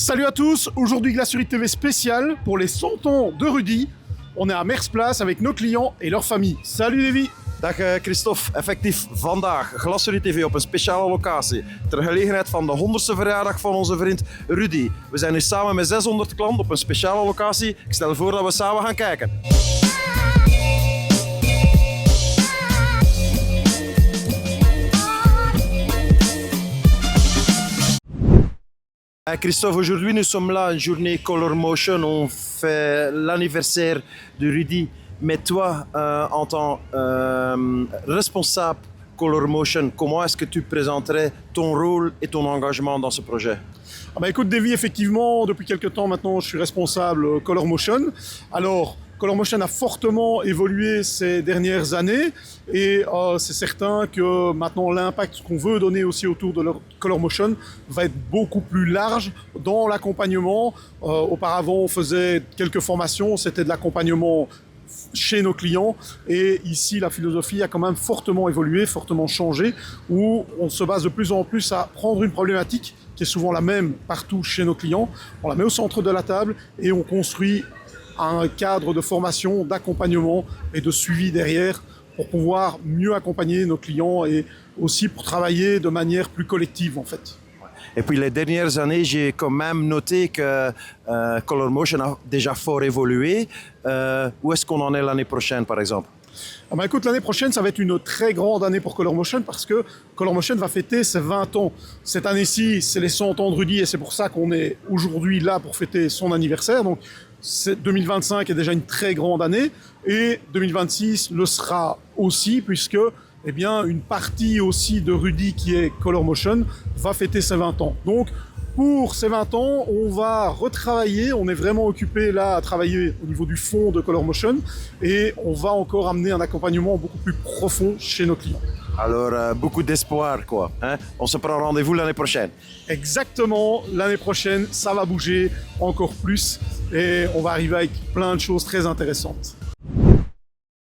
Salut à tous, aujourd'hui Glacerie TV spécial pour les 100 ans de Rudy. On est à Mersplas avec nos clients et leurs familles. Salut Davy! Dag Christophe, effectief vandaag Glacerie TV op een speciale locatie ter gelegenheid van de 100ste verjaardag van onze vriend Rudy. We zijn nu samen met 600 klanten op een speciale locatie. Ik stel voor dat we samen gaan kijken. Christophe, aujourd'hui nous sommes là, une journée Color Motion, on fait l'anniversaire de Rudy. Mais toi, en tant responsable Color Motion, comment est-ce que tu présenterais ton rôle et ton engagement dans ce projet? Écoute Davy, effectivement, depuis quelques temps maintenant, je suis responsable Color Motion. Alors, Color Motion a fortement évolué ces dernières années et c'est certain que maintenant l'impact qu'on veut donner aussi autour de Color Motion va être beaucoup plus large dans l'accompagnement. Auparavant, on faisait quelques formations, c'était de l'accompagnement chez nos clients et ici la philosophie a quand même fortement évolué, fortement changé, où on se base de plus en plus à prendre une problématique qui est souvent la même partout chez nos clients, on la met au centre de la table et on construit un cadre de formation, d'accompagnement et de suivi derrière pour pouvoir mieux accompagner nos clients et aussi pour travailler de manière plus collective en fait. Et puis les dernières années, j'ai quand même noté que Color Motion a déjà fort évolué. Où est-ce qu'on en est l'année prochaine par exemple? Écoute, l'année prochaine, ça va être une très grande année pour Color Motion parce que Color Motion va fêter ses 20 ans. Cette année-ci, c'est les 100 ans de Rudy et c'est pour ça qu'on est aujourd'hui là pour fêter son anniversaire. Donc 2025 est déjà une très grande année et 2026 le sera aussi puisque eh bien, une partie aussi de Rudy qui est Color Motion va fêter ses 20 ans. Donc pour ces 20 ans, on va retravailler, on est vraiment occupé là à travailler au niveau du fond de Color Motion et on va encore amener un accompagnement beaucoup plus profond chez nos clients. Alors, beaucoup d'espoir quoi. Hein? On se prend rendez-vous l'année prochaine. Exactement, l'année prochaine, ça va bouger encore plus et on va arriver avec plein de choses très intéressantes.